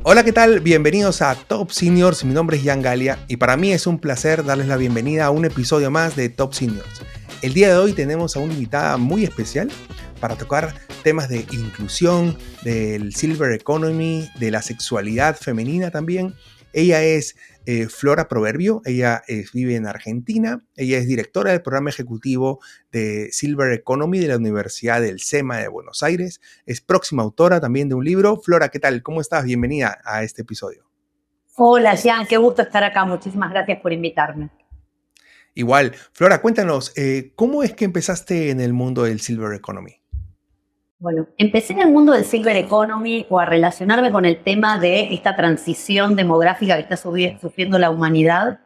Hola, ¿qué tal? Bienvenidos a Top Seniors. Mi nombre es Jan Galia y para mí es un placer darles la bienvenida a un episodio más de Top Seniors. El día de hoy tenemos a una invitada muy especial para tocar temas de inclusión, del Silver Economy, de la sexualidad femenina también. Ella es Flora Proverbio, vive en Argentina, ella es directora del programa ejecutivo de Silver Economy de la Universidad del SEMA de Buenos Aires, es próxima autora también de un libro. Flora, ¿qué tal? ¿Cómo estás? Bienvenida a este episodio. Hola, Jan, qué gusto estar acá. Muchísimas gracias por invitarme. Igual, Flora, cuéntanos, ¿cómo es que empezaste en el mundo del Silver Economy? Bueno, empecé en el mundo del Silver Economy o a relacionarme con el tema de esta transición demográfica que está sufriendo la humanidad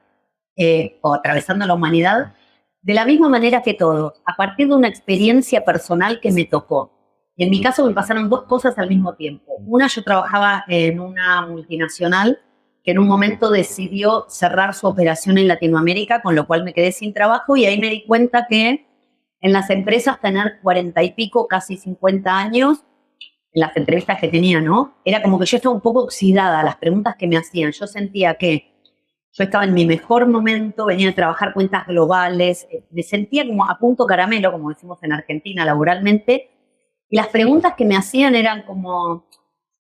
o atravesando la humanidad, de la misma manera que todos, a partir de una experiencia personal que me tocó. Y en mi caso me pasaron dos cosas al mismo tiempo. Una, yo trabajaba en una multinacional que en un momento decidió cerrar su operación en Latinoamérica, con lo cual me quedé sin trabajo y ahí me di cuenta que en las empresas tener 40 y pico, casi 50 años, en las entrevistas que tenía, ¿no? Era como que yo estaba un poco oxidada a las preguntas que me hacían. Yo sentía que yo estaba en mi mejor momento, venía a trabajar cuentas globales, me sentía como a punto caramelo, como decimos en Argentina, laboralmente, y las preguntas que me hacían eran como,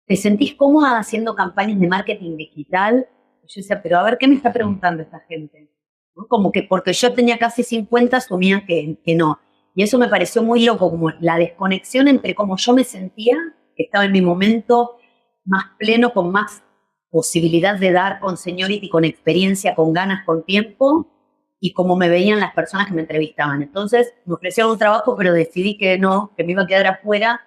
¿te sentís cómoda haciendo campañas de marketing digital? Y yo decía, pero a ver, ¿qué me está preguntando esta gente? ¿No? Como que porque yo tenía casi 50 asumía que no. Y eso me pareció muy loco, como la desconexión entre cómo yo me sentía, que estaba en mi momento más pleno, con más posibilidad de dar, con seniority, con experiencia, con ganas, con tiempo, y cómo me veían las personas que me entrevistaban. Entonces me ofrecieron un trabajo, pero decidí que no, que me iba a quedar afuera.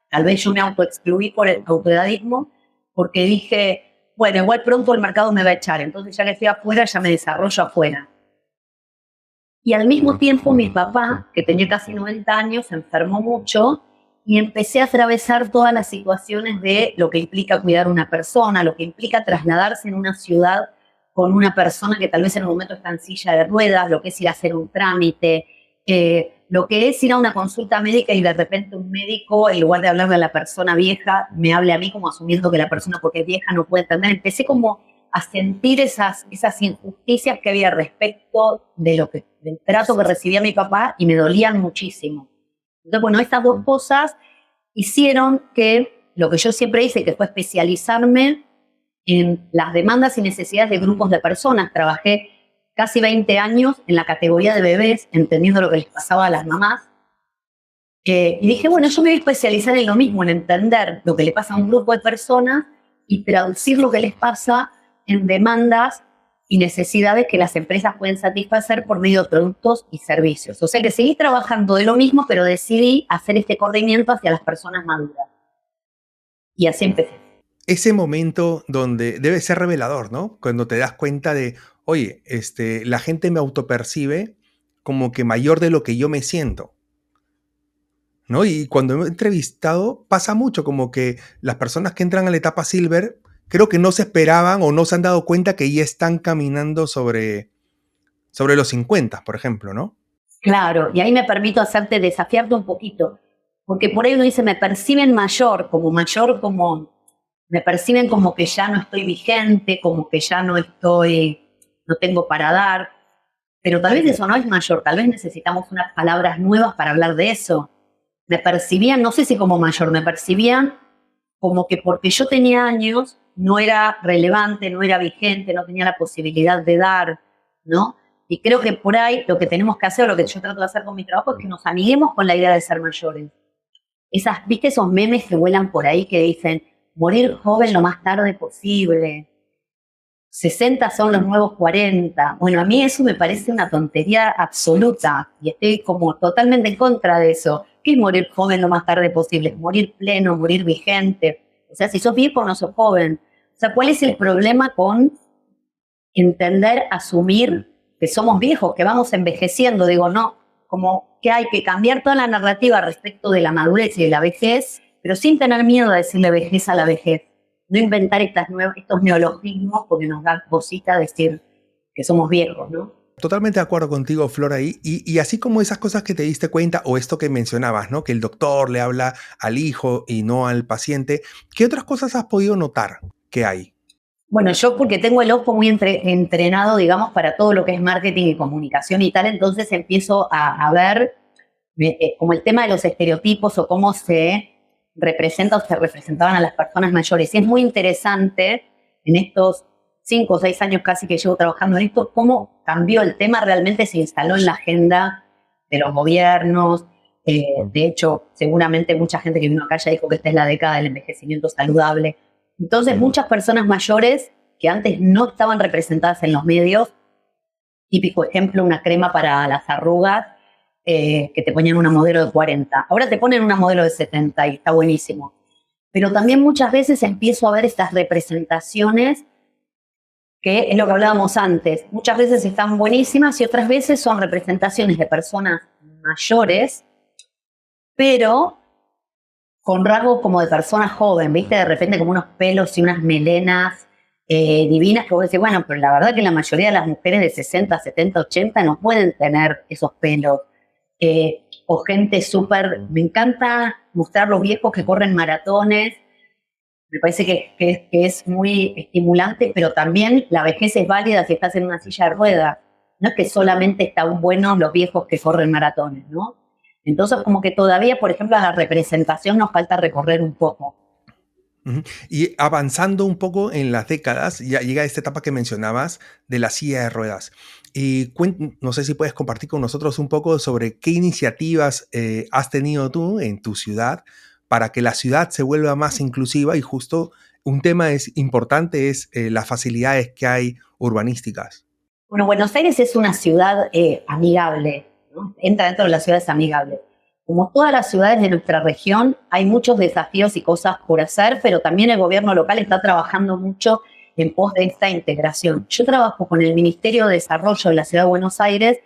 Tal vez yo me autoexcluí por el autoedadismo, porque dije, bueno, igual pronto el mercado me va a echar, entonces ya que estoy afuera, ya me desarrollo afuera. Y al mismo tiempo mi papá, que tenía casi 90 años, se enfermó mucho y empecé a atravesar todas las situaciones de lo que implica cuidar a una persona, lo que implica trasladarse en una ciudad con una persona que tal vez en un momento está en silla de ruedas, lo que es ir a hacer un trámite, lo que es ir a una consulta médica y de repente un médico, en lugar de hablarle a la persona vieja, me hable a mí como asumiendo que la persona porque es vieja no puede entender. Empecé como a sentir esas injusticias que había respecto del trato que recibía mi papá y me dolían muchísimo. Entonces, bueno, estas dos cosas hicieron que lo que yo siempre hice, que fue especializarme en las demandas y necesidades de grupos de personas. Trabajé casi 20 años en la categoría de bebés, entendiendo lo que les pasaba a las mamás. Y dije, bueno, yo me voy a especializar en lo mismo, en entender lo que le pasa a un grupo de personas y traducir lo que les pasa en demandas y necesidades que las empresas pueden satisfacer por medio de productos y servicios. O sea que seguí trabajando de lo mismo, pero decidí hacer este corrimiento hacia las personas maduras. Y así empecé. Ese momento donde debe ser revelador, ¿no? Cuando te das cuenta de, oye, la gente me autopercibe como que mayor de lo que yo me siento, ¿no? Y cuando me he entrevistado pasa mucho, como que las personas que entran a la etapa Silver creo que no se esperaban o no se han dado cuenta que ya están caminando sobre los 50, por ejemplo, ¿no? Claro, y ahí me permito desafiarte un poquito, porque por ahí uno dice, me perciben mayor, como me perciben como que ya no estoy vigente, como que ya no tengo para dar, pero tal vez eso no es mayor, tal vez necesitamos unas palabras nuevas para hablar de eso. Me percibían, no sé si como mayor, me percibían como que porque yo tenía años no era relevante, no era vigente, no tenía la posibilidad de dar, ¿no? Y creo que por ahí lo que tenemos que hacer, lo que yo trato de hacer con mi trabajo, es que nos amiguemos con la idea de ser mayores. ¿Viste esos memes que vuelan por ahí que dicen morir joven lo más tarde posible? 60 son los nuevos 40. Bueno, a mí eso me parece una tontería absoluta y estoy como totalmente en contra de eso. ¿Qué es morir joven lo más tarde posible? Morir pleno, morir vigente. O sea, si sos viejo no sos joven. O sea, ¿cuál es el problema con entender, asumir que somos viejos, que vamos envejeciendo? Digo, no, como que hay que cambiar toda la narrativa respecto de la madurez y de la vejez, pero sin tener miedo a decirle vejez a la vejez. No inventar estos neologismos porque nos da cosita decir que somos viejos, ¿no? Totalmente de acuerdo contigo, Flor, ahí. Y así como esas cosas que te diste cuenta, o esto que mencionabas, ¿no? Que el doctor le habla al hijo y no al paciente, ¿qué otras cosas has podido notar? ¿qué hay? Bueno, yo porque tengo el ojo muy entrenado, digamos, para todo lo que es marketing y comunicación y tal, entonces empiezo a ver como el tema de los estereotipos o cómo se representa o se representaban a las personas mayores. Y es muy interesante en estos 5 o 6 años casi que llevo trabajando en esto, cómo cambió el tema, realmente se instaló en la agenda de los gobiernos. De hecho, seguramente mucha gente que vino acá ya dijo que esta es la década del envejecimiento saludable. Entonces, muchas personas mayores que antes no estaban representadas en los medios, típico ejemplo, una crema para las arrugas, que te ponían una modelo de 40. Ahora te ponen una modelo de 70 y está buenísimo. Pero también muchas veces empiezo a ver estas representaciones que es lo que hablábamos antes. Muchas veces están buenísimas y otras veces son representaciones de personas mayores, pero con rasgos como de persona joven, ¿viste? De repente como unos pelos y unas melenas divinas que vos decís, bueno, pero la verdad que la mayoría de las mujeres de 60, 70, 80 no pueden tener esos pelos. O gente súper... Me encanta mostrar los viejos que corren maratones. Me parece que es muy estimulante, pero también la vejez es válida si estás en una silla de ruedas. No es que solamente están buenos los viejos que corren maratones, ¿no? Entonces, como que todavía, por ejemplo, a la representación nos falta recorrer un poco. Ujú. Y avanzando un poco en las décadas, ya llega esta etapa que mencionabas de la silla de ruedas. Y no sé si puedes compartir con nosotros un poco sobre qué iniciativas has tenido tú en tu ciudad para que la ciudad se vuelva más inclusiva y justo un tema importante es las facilidades que hay urbanísticas. Bueno, Buenos Aires es una ciudad amigable, ¿no? Entra dentro de las ciudades amigables. Como todas las ciudades de nuestra región, hay muchos desafíos y cosas por hacer, pero también el gobierno local está trabajando mucho en pos de esta integración. Yo trabajo con el Ministerio de Desarrollo de la Ciudad de Buenos Aires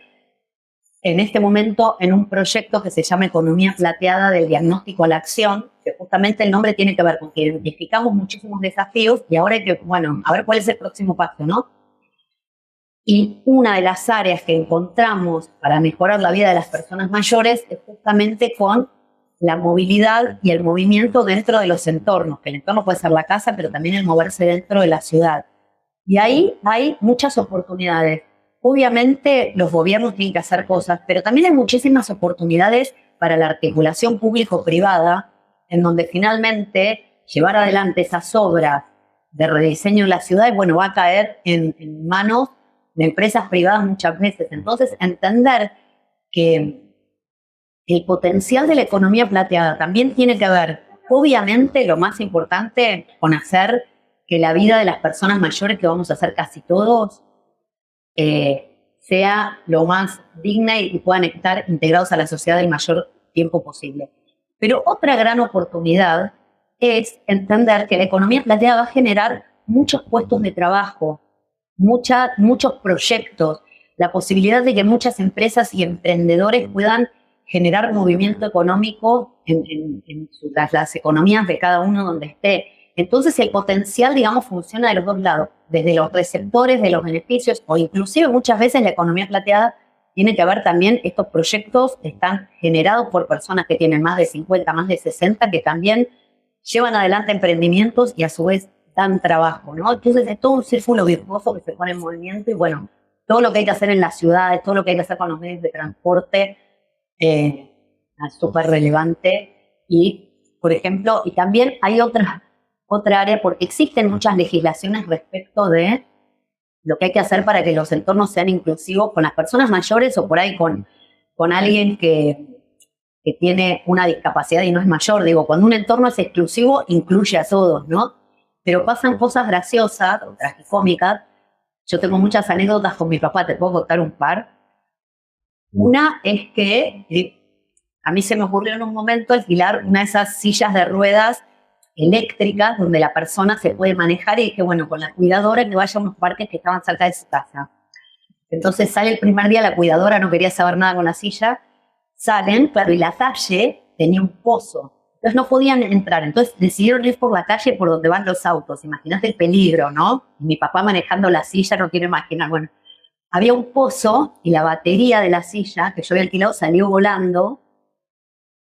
en este momento en un proyecto que se llama Economía Plateada del Diagnóstico a la Acción, que justamente el nombre tiene que ver con que identificamos muchísimos desafíos y ahora hay que, bueno, a ver cuál es el próximo paso, ¿no? Y una de las áreas que encontramos para mejorar la vida de las personas mayores es justamente con la movilidad y el movimiento dentro de los entornos, que el entorno puede ser la casa, pero también el moverse dentro de la ciudad. Y ahí hay muchas oportunidades. Obviamente los gobiernos tienen que hacer cosas, pero también hay muchísimas oportunidades para la articulación público-privada, en donde finalmente llevar adelante esas obras de rediseño de la ciudad, bueno, va a caer en manos de empresas privadas muchas veces. Entonces, entender que el potencial de la economía plateada también tiene que ver, obviamente, lo más importante, con hacer que la vida de las personas mayores, que vamos a hacer casi todos, sea lo más digna y puedan estar integrados a la sociedad el mayor tiempo posible. Pero otra gran oportunidad es entender que la economía plateada va a generar muchos puestos de trabajo, muchos proyectos, la posibilidad de que muchas empresas y emprendedores puedan generar movimiento económico en las economías de cada uno donde esté. Entonces el potencial, digamos, funciona de los dos lados, desde los receptores de los beneficios o inclusive muchas veces la economía plateada tiene que ver también, estos proyectos están generados por personas que tienen más de 50, más de 60, que también llevan adelante emprendimientos y a su vez dan trabajo, ¿no? Entonces es todo un círculo virtuoso que se pone en movimiento y bueno, todo lo que hay que hacer en las ciudades, todo lo que hay que hacer con los medios de transporte es súper relevante. Y, por ejemplo, y también hay otra área, porque existen muchas legislaciones respecto de lo que hay que hacer para que los entornos sean inclusivos con las personas mayores o por ahí con alguien que tiene una discapacidad y no es mayor. Digo, cuando un entorno es exclusivo, incluye a todos, ¿no? Pero pasan cosas graciosas o tragicómicas. Yo tengo muchas anécdotas con mi papá, te puedo contar un par. Una es que a mí se me ocurrió en un momento alquilar una de esas sillas de ruedas eléctricas donde la persona se puede manejar y dije, bueno, con la cuidadora que vaya a unos parques que estaban cerca de su casa. Entonces sale el primer día, la cuidadora no quería saber nada con la silla, salen, claro, y la calle tenía un pozo. Entonces no podían entrar, entonces decidieron ir por la calle por donde van los autos. Imagínate el peligro, ¿no? Mi papá manejando la silla, no quiero imaginar. Bueno, había un pozo y la batería de la silla que yo había alquilado salió volando.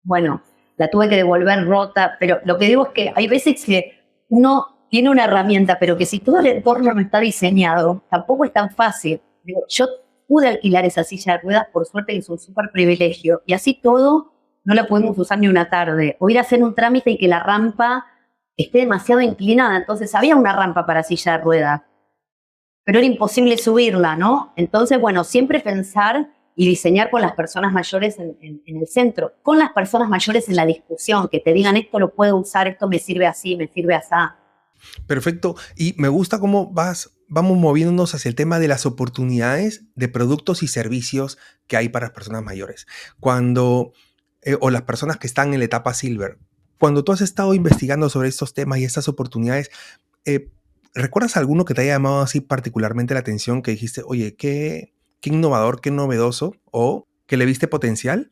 Bueno, la tuve que devolver rota, pero lo que digo es que hay veces que uno tiene una herramienta, pero que si todo el entorno no está diseñado, tampoco es tan fácil. Digo, yo pude alquilar esa silla de ruedas, por suerte es un súper privilegio, y así todo no la podemos usar ni una tarde. O ir a hacer un trámite y que la rampa esté demasiado inclinada. Entonces había una rampa para silla de ruedas, pero era imposible subirla, ¿no? Entonces, bueno, siempre pensar y diseñar con las personas mayores en el centro, con las personas mayores en la discusión, que te digan esto lo puedo usar, esto me sirve así, me sirve así. Perfecto. Y me gusta cómo vamos moviéndonos hacia el tema de las oportunidades de productos y servicios que hay para las personas mayores. O las personas que están en la etapa silver. Cuando tú has estado investigando sobre estos temas y estas oportunidades, eh, ¿recuerdas alguno que te haya llamado así particularmente la atención, que dijiste, oye, qué innovador, qué novedoso, o que le viste potencial?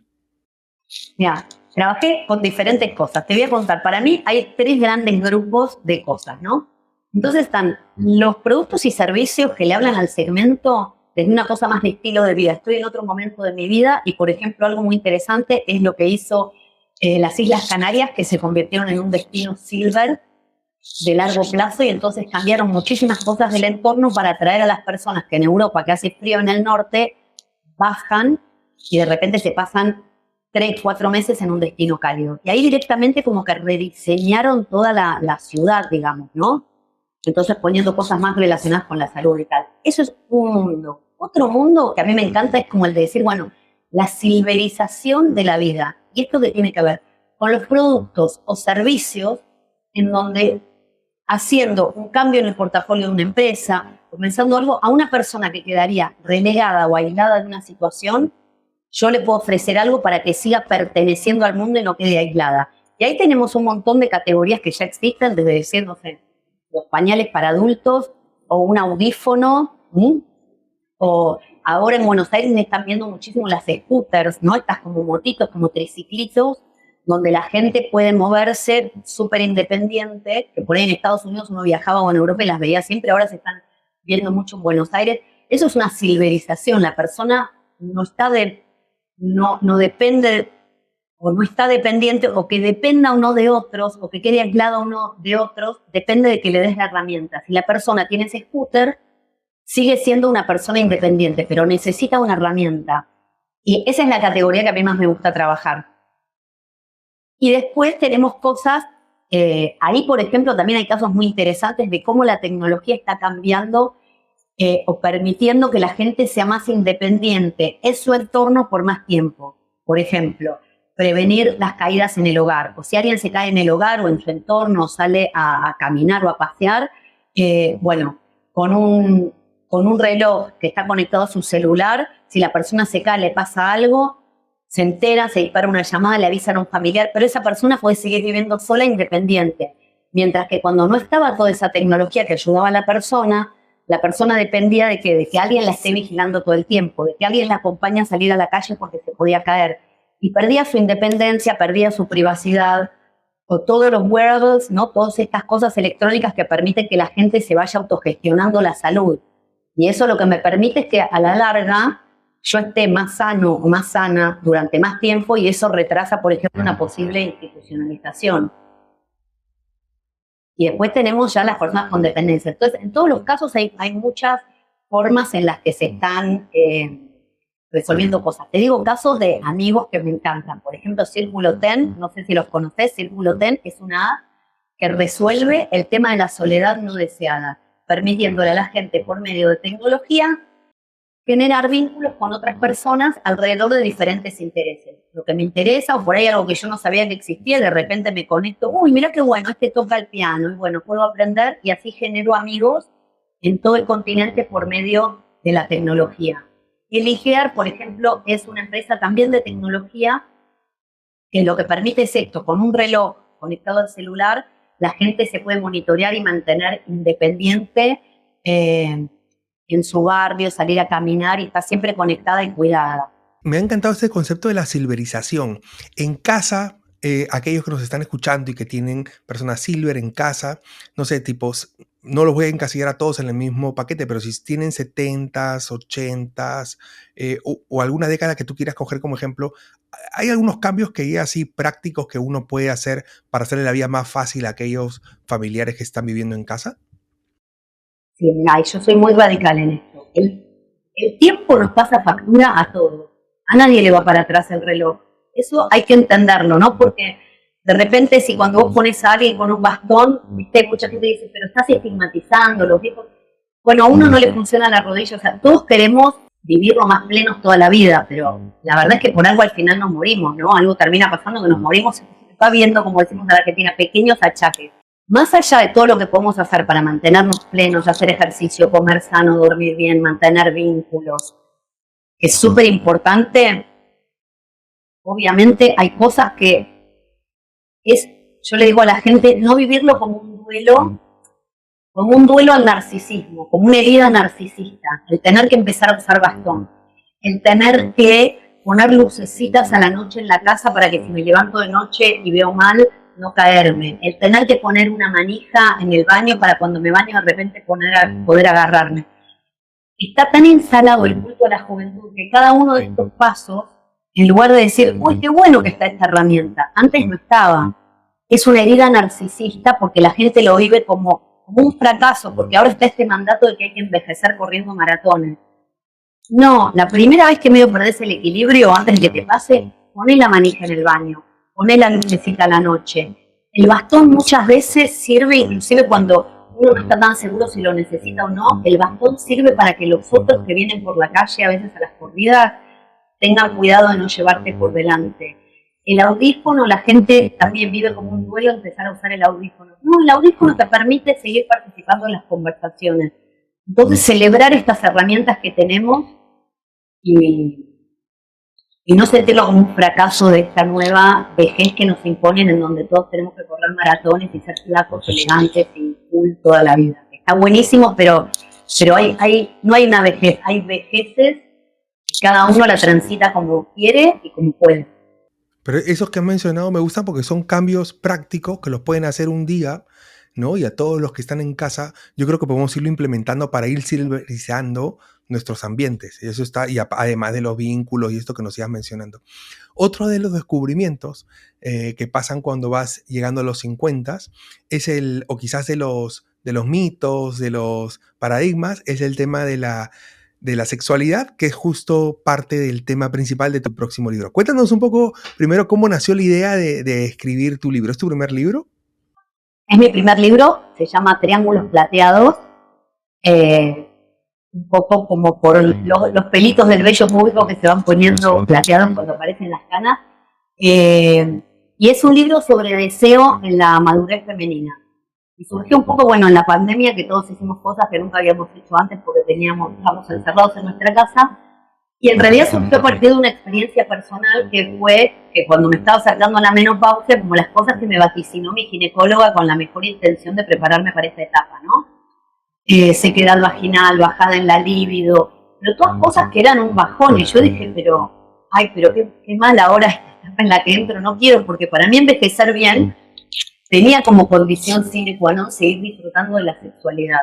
Mira, trabajé con diferentes cosas. Te voy a contar, para mí hay 3 grandes grupos de cosas, ¿no? Entonces están los productos y servicios que le hablan al segmento desde una cosa más de estilo de vida. Estoy en otro momento de mi vida y, por ejemplo, algo muy interesante es lo que hizo las Islas Canarias, que se convirtieron en un destino silver de largo plazo, y entonces cambiaron muchísimas cosas del entorno para atraer a las personas que en Europa, que hace frío en el norte, bajan y de repente se pasan 3, 4 meses en un destino cálido. Y ahí directamente como que rediseñaron toda la ciudad, digamos, ¿no? Entonces poniendo cosas más relacionadas con la salud y tal. Eso es un mundo. Otro mundo que a mí me encanta es como el de decir, bueno, la silverización de la vida. ¿Y esto qué tiene que ver? Con los productos o servicios en donde, haciendo un cambio en el portafolio de una empresa, comenzando algo, a una persona que quedaría relegada o aislada de una situación, yo le puedo ofrecer algo para que siga perteneciendo al mundo y no quede aislada. Y ahí tenemos un montón de categorías que ya existen, desde decir, no sé, los pañales para adultos, o un audífono, o ahora en Buenos Aires me están viendo muchísimo las scooters, ¿no? Estas como motitos, como triciclitos, donde la gente puede moverse súper independiente, que por ahí en Estados Unidos uno viajaba o en Europa y las veía siempre, ahora se están viendo mucho en Buenos Aires. Eso es una silverización, la persona no está no depende o no está dependiente, o que dependa uno de otros, o que quede aislado uno de otros, depende de que le des la herramienta. Si la persona tiene ese scooter, sigue siendo una persona independiente, pero necesita una herramienta. Y esa es la categoría que a mí más me gusta trabajar. Y después tenemos cosas, ahí por ejemplo también hay casos muy interesantes de cómo la tecnología está cambiando o permitiendo que la gente sea más independiente en su entorno por más tiempo. Por ejemplo, prevenir las caídas en el hogar. O si alguien se cae en el hogar o en su entorno, sale a caminar o a pasear, bueno, con un reloj que está conectado a su celular, si la persona se cae, le pasa algo, se entera, se dispara una llamada, le avisan a un familiar, pero esa persona puede seguir viviendo sola e independiente. Mientras que cuando no estaba toda esa tecnología que ayudaba a la persona dependía de que alguien la esté vigilando todo el tiempo, de que alguien la acompañe a salir a la calle porque se podía caer. Y perdía su independencia, perdía su privacidad, o todos los wearables, ¿no? Todas estas cosas electrónicas que permiten que la gente se vaya autogestionando la salud. Y eso lo que me permite es que a la larga yo esté más sano o más sana durante más tiempo, y eso retrasa, por ejemplo, una posible institucionalización. Y después tenemos ya las personas con dependencia. Entonces, en todos los casos hay muchas formas en las que se están resolviendo cosas. Te digo casos de amigos que me encantan. Por ejemplo, Círculo Ten, no sé si los conoces. Círculo Ten es una app que resuelve el tema de la soledad no deseada, permitiéndole a la gente, por medio de tecnología, generar vínculos con otras personas alrededor de diferentes intereses. Lo que me interesa, o por ahí algo que yo no sabía que existía, de repente me conecto, uy, mira qué bueno, este toca el piano, y bueno, puedo aprender, y así genero amigos en todo el continente por medio de la tecnología. Y el IGEAR, por ejemplo, es una empresa también de tecnología que lo que permite es esto: con un reloj conectado al celular, la gente se puede monitorear y mantener independiente en su barrio, salir a caminar, y está siempre conectada y cuidada. Me ha encantado este concepto de la silverización. En casa, aquellos que nos están escuchando y que tienen personas silver en casa, no sé, tipos, no los voy a encasillar a todos en el mismo paquete, pero si tienen 70s, 80s, o alguna década que tú quieras coger como ejemplo, hay algunos cambios que ya así prácticos que uno puede hacer para hacerle la vida más fácil a aquellos familiares que están viviendo en casa. Sí, mira, y yo soy muy radical en esto. El tiempo nos pasa factura a todos. A nadie le va para atrás el reloj. Eso hay que entenderlo, ¿no? Porque de repente si cuando vos pones a alguien con un bastón, viste, mucha gente dice, pero estás estigmatizando los viejos. Bueno, a uno no le funciona la rodilla, o sea, todos queremos vivir lo más plenos toda la vida, pero la verdad es que por algo al final nos morimos, ¿no? Algo termina pasando que nos morimos, se va viendo, como decimos en Argentina, pequeños achaques. Más allá de todo lo que podemos hacer para mantenernos plenos, hacer ejercicio, comer sano, dormir bien, mantener vínculos, que es súper importante, obviamente hay cosas que yo le digo a la gente, no vivirlo como un duelo al narcisismo, como una herida narcisista, el tener que empezar a usar bastón, el tener que poner lucecitas a la noche en la casa para que si me levanto de noche y veo mal, no caerme, el tener que poner una manija en el baño para cuando me baño de repente poder agarrarme. Está tan instalado el culto a la juventud que cada uno de estos pasos, en lugar de decir, uy, qué bueno que está esta herramienta, antes no estaba. Es una herida narcisista porque la gente lo vive como un fracaso, porque ahora está este mandato de que hay que envejecer corriendo maratones. No, la primera vez que medio perdés el equilibrio, antes de que te pase, poné la manija en el baño, poné la lucecita a la noche. El bastón muchas veces sirve, inclusive cuando uno no está tan seguro si lo necesita o no, el bastón sirve para que los otros que vienen por la calle, a veces a las corridas, tengan cuidado de no llevarte por delante. El audífono, la gente también vive como un duelo empezar a usar el audífono. No, el audífono te permite seguir participando en las conversaciones. Entonces, celebrar estas herramientas que tenemos y no sentirlo como un fracaso de esta nueva vejez que nos imponen, en donde todos tenemos que correr maratones y ser flacos, elegantes y cool toda la vida. Está buenísimo, pero no hay una vejez, hay vejeces y cada uno la transita como quiere y como puede. Pero esos que han mencionado me gustan porque son cambios prácticos que los pueden hacer un día, ¿no? Y a todos los que están en casa, yo creo que podemos irlo implementando para ir silverizando nuestros ambientes. Y eso está, y además de los vínculos y esto que nos ibas mencionando. Otro de los descubrimientos que pasan cuando vas llegando a los 50 es o quizás de los mitos, de los paradigmas, es el tema de la sexualidad, que es justo parte del tema principal de tu próximo libro. Cuéntanos un poco primero cómo nació la idea de escribir tu libro. ¿Es tu primer libro? Es mi primer libro, se llama Triángulos Plateados, un poco como por los pelitos del vello público que se van poniendo plateados cuando aparecen las canas. Y es un libro sobre deseo en la madurez femenina. Y surgió un poco, bueno, en la pandemia, que todos hicimos cosas que nunca habíamos hecho antes porque estábamos encerrados en nuestra casa. Y en realidad surgió a partir de una experiencia personal que fue que cuando me estaba acercando a la menopausia, como las cosas que me vaticinó mi ginecóloga con la mejor intención de prepararme para esta etapa, ¿no? Sequedad vaginal, bajada en la libido, pero todas cosas que eran un bajón. Y yo dije, pero qué mala hora esta etapa en la que entro, no quiero, porque para mí envejecer bien tenía como condición sine qua non seguir disfrutando de la sexualidad.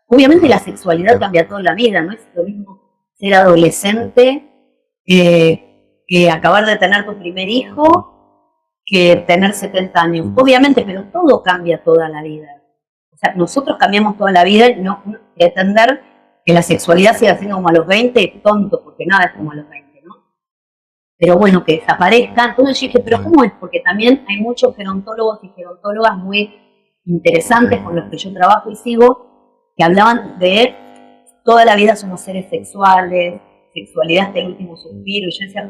Obviamente la sexualidad cambia toda la vida, no es lo mismo ser adolescente que acabar de tener tu primer hijo, que tener 70 años. Obviamente, pero todo cambia toda la vida. O sea, nosotros cambiamos toda la vida y no pretender que la sexualidad siga siendo como a los 20 es tonto, porque nada es como a los 20, ¿no? Pero bueno, que desaparezca. Entonces yo dije, ¿pero cómo es? Porque también hay muchos gerontólogos y gerontólogas muy interesantes con los que yo trabajo y sigo, que hablaban de toda la vida somos seres sexuales, sexualidad hasta el último suspiro. Y yo decía,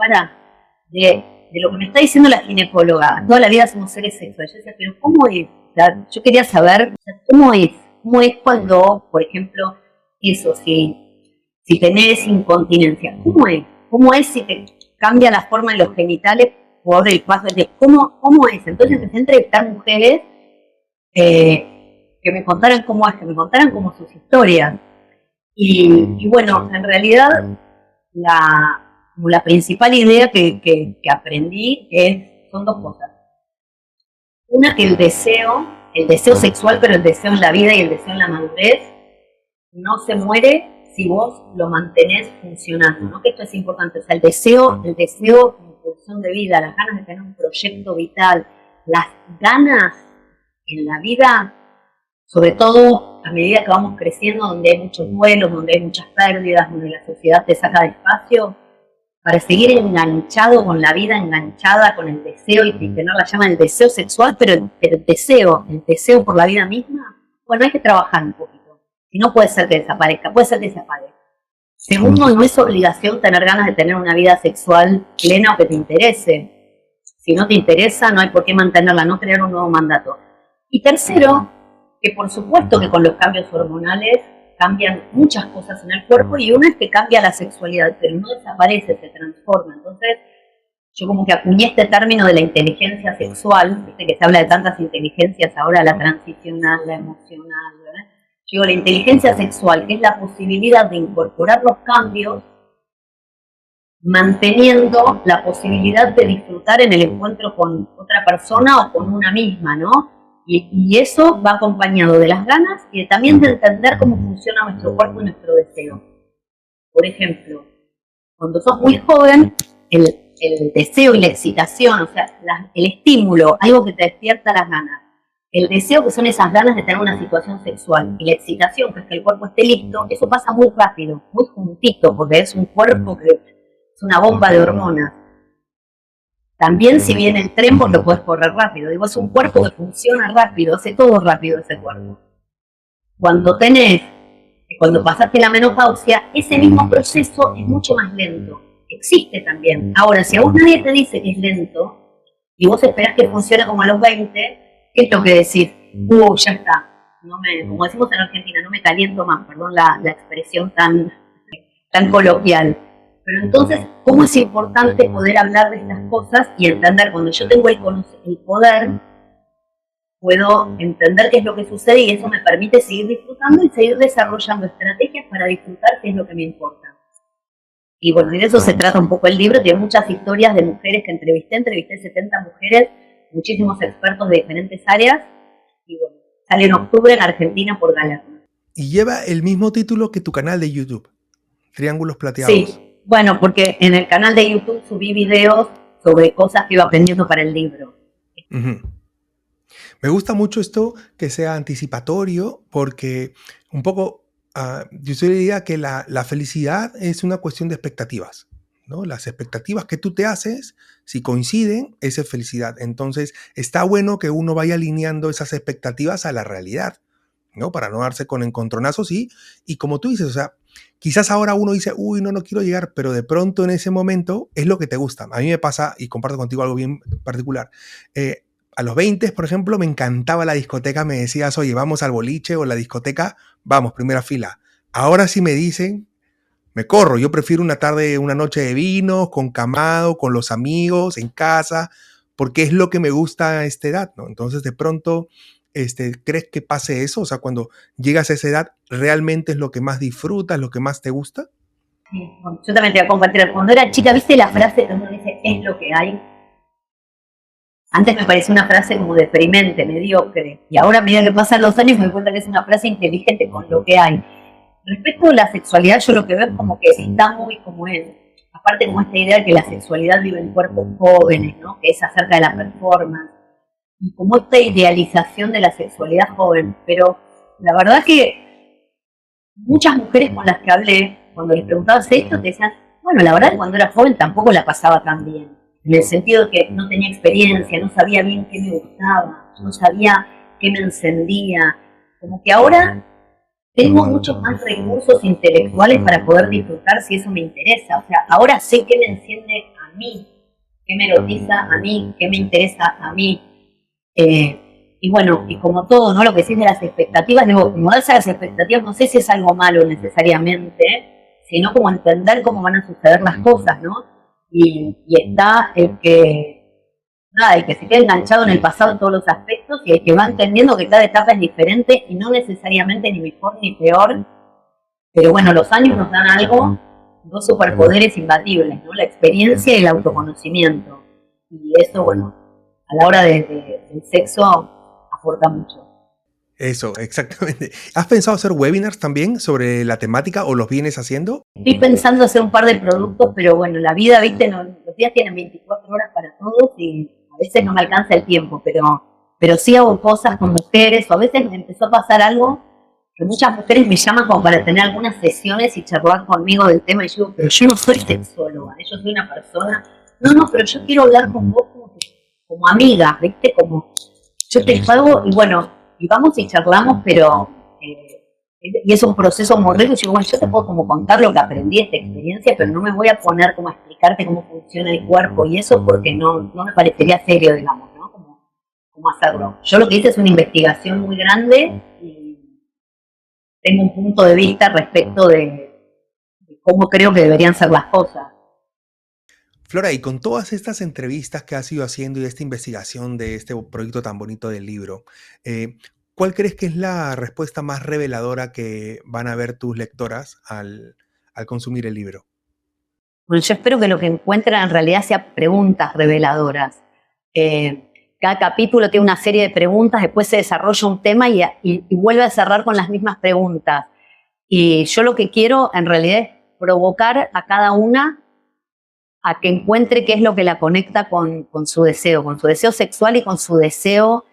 de lo que me está diciendo la ginecóloga, toda la vida somos seres sexuales. Yo decía, pero ¿cómo es? O sea, yo quería saber, ¿cómo es? ¿Cómo es cuando, por ejemplo, eso, si tenés incontinencia? ¿Cómo es? ¿Cómo es si te cambia la forma de los genitales por el paso de cómo es? Entonces empecé a entrevistar mujeres que me contaran cómo es, que me contaran como sus historias. Y bueno, en realidad la principal idea que aprendí son dos cosas. Una, que el deseo el deseo sexual, pero el deseo en la vida y el deseo en la madurez, no se muere si vos lo mantenés funcionando, ¿no? Que esto es importante, o sea, el deseo en función de vida, las ganas de tener un proyecto vital, las ganas en la vida, sobre todo a medida que vamos creciendo, donde hay muchos duelos, donde hay muchas pérdidas, donde la sociedad te saca de espacio, para seguir enganchado con la vida, enganchada con el deseo y tener la llama del deseo sexual, pero el deseo por la vida misma, bueno, hay que trabajar un poquito. Si no, puede ser que desaparezca, puede ser que desaparezca. Segundo, no es obligación tener ganas de tener una vida sexual plena o que te interese. Si no te interesa, no hay por qué mantenerla, no crear un nuevo mandato. Y tercero, que por supuesto que con los cambios hormonales cambian muchas cosas en el cuerpo y una es que cambia la sexualidad, pero no desaparece, se transforma. Entonces, yo como que acuñé este término de la inteligencia sexual, viste que se habla de tantas inteligencias ahora, la transicional, la emocional, ¿verdad? Yo digo, la inteligencia sexual, que es la posibilidad de incorporar los cambios, manteniendo la posibilidad de disfrutar en el encuentro con otra persona o con una misma, ¿no? Y eso va acompañado de las ganas y también de entender cómo funciona nuestro cuerpo y nuestro deseo. Por ejemplo, cuando sos muy joven, el deseo y la excitación, o sea, el estímulo, algo que te despierta las ganas. El deseo, que son esas ganas de tener una situación sexual. Y la excitación, que es que el cuerpo esté listo, eso pasa muy rápido, muy juntito, porque es un cuerpo que es una bomba de hormonas. También si viene el tren, vos lo podés correr rápido. Digo, es un cuerpo que funciona rápido, hace todo rápido ese cuerpo. Cuando pasaste la menopausia, ese mismo proceso es mucho más lento. Existe también. Ahora, si a vos nadie te dice que es lento, y vos esperás que funcione como a los 20, ¿qué es lo que decís? Ya está. Como decimos en Argentina, no me caliento más, perdón la expresión tan coloquial. Pero entonces, ¿cómo es importante poder hablar de estas cosas y entender? Cuando yo tengo el poder, puedo entender qué es lo que sucede y eso me permite seguir disfrutando y seguir desarrollando estrategias para disfrutar qué es lo que me importa. Y bueno, y de eso se trata un poco el libro. Tiene muchas historias de mujeres que entrevisté 70 mujeres, muchísimos expertos de diferentes áreas. Y bueno, sale en octubre en Argentina por Galerna. Y lleva el mismo título que tu canal de YouTube, Triángulos Plateados. Sí. Bueno, porque en el canal de YouTube subí videos sobre cosas que iba aprendiendo para el libro. Uh-huh. Me gusta mucho esto que sea anticipatorio porque un poco yo soy de la idea que la felicidad es una cuestión de expectativas, ¿no? Las expectativas que tú te haces, si coinciden, esa es felicidad. Entonces está bueno que uno vaya alineando esas expectativas a la realidad, ¿no? Para no darse con encontronazos y como tú dices, o sea, quizás ahora uno dice, no quiero llegar, pero de pronto en ese momento es lo que te gusta. A mí me pasa, y comparto contigo algo bien particular, a los 20, por ejemplo, me encantaba la discoteca, me decías, oye, vamos al boliche o la discoteca, vamos, primera fila. Ahora sí me dicen, me corro, yo prefiero una noche de vino, con camado, con los amigos, en casa, porque es lo que me gusta a esta edad, ¿no? Entonces, de pronto, ¿crees que pase eso? O sea, cuando llegas a esa edad, ¿realmente es lo que más disfrutas, lo que más te gusta? Sí, bueno, yo también te voy a compartir. Cuando era chica, ¿viste la frase que uno dice, es lo que hay? Antes me parecía una frase como deprimente, mediocre. Y ahora, a medida que pasan los años, me doy cuenta que es una frase inteligente con lo que hay. Respecto a la sexualidad, yo lo que veo es como que está muy como él. Aparte, como esta idea de que la sexualidad vive en cuerpos jóvenes, ¿no? Que es acerca de la performance. Y como esta idealización de la sexualidad joven. Pero la verdad que muchas mujeres con las que hablé, cuando les preguntabas esto, te decían, bueno, la verdad que cuando era joven tampoco la pasaba tan bien. En el sentido de que no tenía experiencia, no sabía bien qué me gustaba, no sabía qué me encendía. Como que ahora tengo muchos más recursos intelectuales para poder disfrutar si eso me interesa. O sea, ahora sé qué me enciende a mí, qué me erotiza a mí, qué me interesa a mí. Y bueno, y como todo, ¿no? Lo que decís de las expectativas, digo, como darse a las expectativas, no sé si es algo malo necesariamente, sino como entender cómo van a suceder las cosas, ¿no? Y está el que se queda enganchado en el pasado en todos los aspectos y el que va entendiendo que cada etapa es diferente y no necesariamente ni mejor ni peor, pero bueno, los años nos dan algo, dos superpoderes imbatibles, ¿no? La experiencia y el autoconocimiento. Y eso, bueno, a la hora del sexo aporta mucho. Eso, exactamente. ¿Has pensado hacer webinars también sobre la temática o los vienes haciendo? Estoy pensando hacer un par de productos, pero bueno, la vida, viste, los días tienen 24 horas para todos y a veces no me alcanza el tiempo, pero sí hago cosas con mujeres, o a veces me empezó a pasar algo que muchas mujeres me llaman como para tener algunas sesiones y charlar conmigo del tema y yo digo, pero yo no soy sexóloga, yo soy una persona, no, pero yo quiero hablar con vos como amiga, viste, como yo te pago y bueno, y vamos y charlamos, pero y es un proceso muy rico. Y yo, bueno, yo te puedo como contar lo que aprendí de esta experiencia, pero no me voy a poner como a explicarte cómo funciona el cuerpo y eso porque no me parecería serio, digamos, ¿no? Como hacerlo. Yo lo que hice es una investigación muy grande y tengo un punto de vista respecto de cómo creo que deberían ser las cosas. Flora, y con todas estas entrevistas que has ido haciendo y esta investigación de este proyecto tan bonito del libro, ¿cuál crees que es la respuesta más reveladora que van a ver tus lectoras al consumir el libro? Bueno, yo espero que lo que encuentren en realidad sea preguntas reveladoras. Cada capítulo tiene una serie de preguntas, después se desarrolla un tema y vuelve a cerrar con las mismas preguntas. Y yo lo que quiero en realidad es provocar a cada una a que encuentre qué es lo que la conecta con su deseo sexual y con su deseo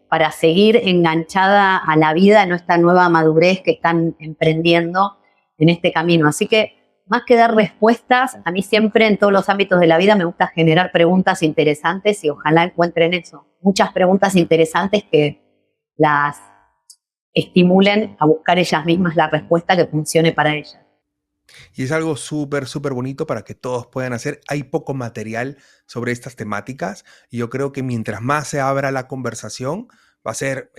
para seguir enganchada a la vida en esta nueva madurez que están emprendiendo en este camino. Así que más que dar respuestas, a mí siempre en todos los ámbitos de la vida me gusta generar preguntas interesantes y ojalá encuentren eso. Muchas preguntas interesantes que las estimulen a buscar ellas mismas la respuesta que funcione para ellas. Y es algo súper, súper bonito para que todos puedan hacer. Hay poco material sobre estas temáticas y yo creo que mientras más se abra la conversación, va a ser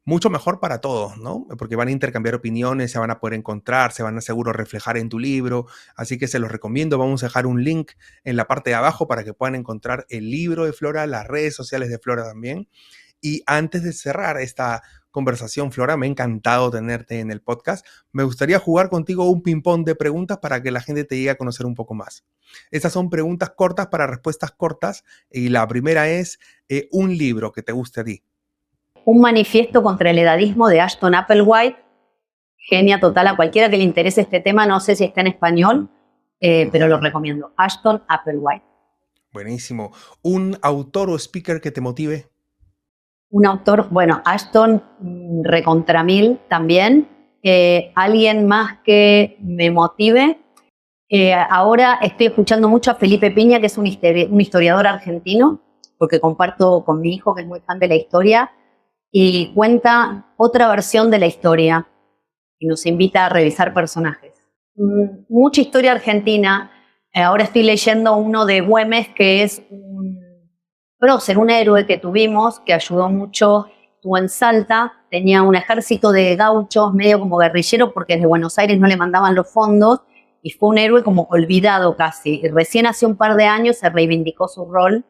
mucho mejor para todos, ¿no? Porque van a intercambiar opiniones, se van a poder encontrar, se van a seguro reflejar en tu libro. Así que se los recomiendo. Vamos a dejar un link en la parte de abajo para que puedan encontrar el libro de Flora, las redes sociales de Flora también. Y antes de cerrar esta conversación, Flora, me ha encantado tenerte en el podcast. Me gustaría jugar contigo un ping-pong de preguntas para que la gente te llegue a conocer un poco más. Estas son preguntas cortas para respuestas cortas y la primera es un libro que te guste a ti. Un manifiesto contra el edadismo de Ashton Applewhite. Genia total a cualquiera que le interese este tema. No sé si está en español, pero lo recomiendo. Ashton Applewhite. Buenísimo. ¿Un autor o speaker que te motive? Un autor, bueno, Ashton recontra mil también. Alguien más que me motive. Ahora estoy escuchando mucho a Felipe Piña, que es un historiador argentino, porque comparto con mi hijo, que es muy fan de la historia, y cuenta otra versión de la historia y nos invita a revisar personajes. Mucha historia argentina. Ahora estoy leyendo uno de Güemes, que es un prócer, un héroe que tuvimos, que ayudó mucho, estuvo en Salta, tenía un ejército de gauchos, medio como guerrillero, porque desde Buenos Aires no le mandaban los fondos, y fue un héroe como olvidado casi. Y recién hace un par de años se reivindicó su rol,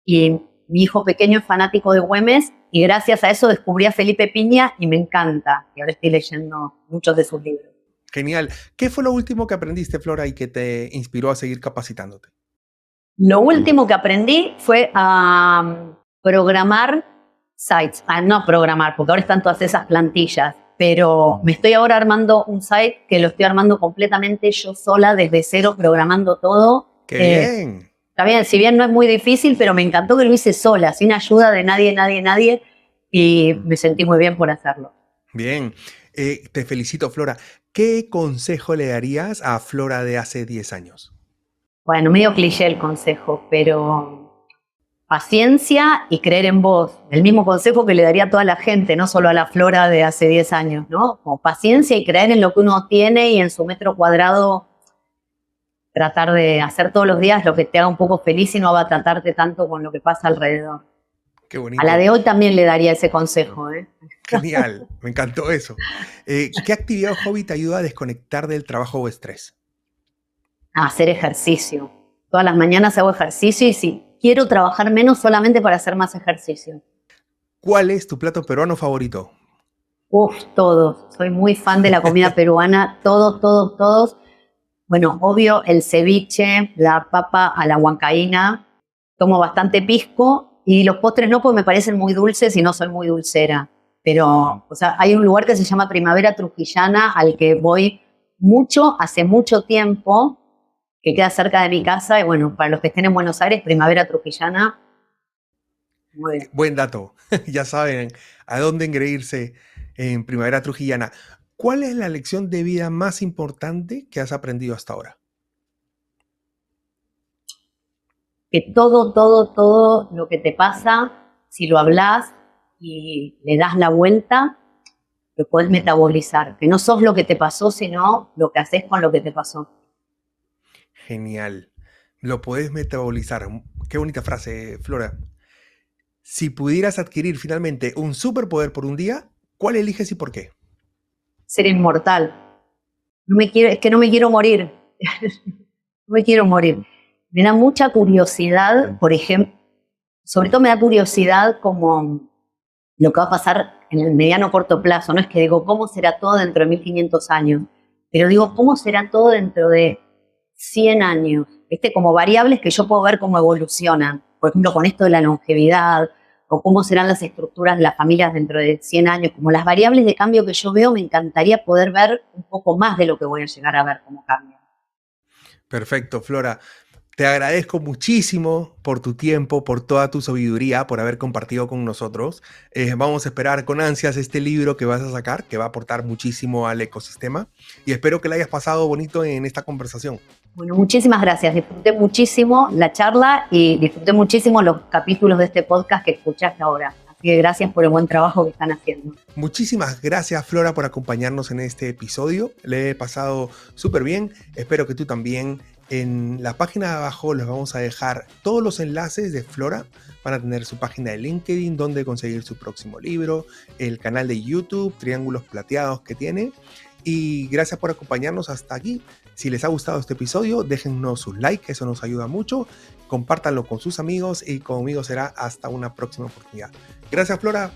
y mi hijo pequeño es fanático de Güemes, y gracias a eso descubrí a Felipe Piña, y me encanta. Y ahora estoy leyendo muchos de sus libros. Genial. ¿Qué fue lo último que aprendiste, Flora, y que te inspiró a seguir capacitándote? Lo último que aprendí fue a programar sites. No programar, porque ahora están todas esas plantillas. Pero me estoy ahora armando un site que lo estoy armando completamente yo sola, desde cero, programando todo. ¡Qué bien! Está bien, si bien no es muy difícil, pero me encantó que lo hice sola, sin ayuda de nadie. Y me sentí muy bien por hacerlo. Bien. Te felicito, Flora. ¿Qué consejo le darías a Flora de hace 10 años? Bueno, medio cliché el consejo, pero paciencia y creer en vos. El mismo consejo que le daría a toda la gente, no solo a la Flora de hace 10 años, ¿no? Como paciencia y creer en lo que uno tiene y en su metro cuadrado, tratar de hacer todos los días lo que te haga un poco feliz y no abatratarte tanto con lo que pasa alrededor. Qué bonito. A la de hoy también le daría ese consejo, ¿eh? Genial, me encantó eso. ¿Qué actividad o hobby te ayuda a desconectar del trabajo o estrés? A hacer ejercicio. Todas las mañanas hago ejercicio y si quiero trabajar menos solamente para hacer más ejercicio. ¿Cuál es tu plato peruano favorito? Todos. Soy muy fan de la comida peruana. Todos. Bueno, obvio, el ceviche, la papa a la huancaína. Tomo bastante pisco y los postres no, porque me parecen muy dulces y no soy muy dulcera. Pero, o sea, hay un lugar que se llama Primavera Trujillana al que voy mucho, hace mucho tiempo, que queda cerca de mi casa. Y bueno, para los que estén en Buenos Aires, Primavera Trujillana, muy bien. Buen dato. Ya saben a dónde engreírse en Primavera Trujillana. ¿Cuál es la lección de vida más importante que has aprendido hasta ahora? Que todo lo que te pasa, si lo hablas y le das la vuelta, lo puedes metabolizar. Que no sos lo que te pasó, sino lo que haces con lo que te pasó. Genial. Lo puedes metabolizar. Qué bonita frase, Flora. Si pudieras adquirir finalmente un superpoder por un día, ¿cuál eliges y por qué? Ser inmortal. Es que no me quiero morir. No me quiero morir. Me da mucha curiosidad, por ejemplo, sobre todo me da curiosidad como lo que va a pasar en el mediano corto plazo. No es que digo, ¿cómo será todo dentro de 1500 años? Pero digo, ¿cómo será todo dentro de 100 años? ¿Viste? Como variables que yo puedo ver cómo evolucionan. Por ejemplo, con esto de la longevidad, o cómo serán las estructuras de las familias dentro de 100 años. Como las variables de cambio que yo veo, me encantaría poder ver un poco más de lo que voy a llegar a ver cómo cambia. Perfecto, Flora. Te agradezco muchísimo por tu tiempo, por toda tu sabiduría, por haber compartido con nosotros. Vamos a esperar con ansias este libro que vas a sacar, que va a aportar muchísimo al ecosistema. Y espero que la hayas pasado bonito en esta conversación. Bueno, muchísimas gracias. Disfruté muchísimo la charla y disfruté muchísimo los capítulos de este podcast que escuchaste ahora. Así que gracias por el buen trabajo que están haciendo. Muchísimas gracias, Flora, por acompañarnos en este episodio. Le he pasado súper bien. Espero que tú también. En la página de abajo les vamos a dejar todos los enlaces de Flora. Van a tener su página de LinkedIn, donde conseguir su próximo libro, el canal de YouTube, Triángulos Plateados que tiene. Y gracias por acompañarnos hasta aquí. Si les ha gustado este episodio, déjennos sus likes, eso nos ayuda mucho. Compártanlo con sus amigos y conmigo será hasta una próxima oportunidad. Gracias, Flora.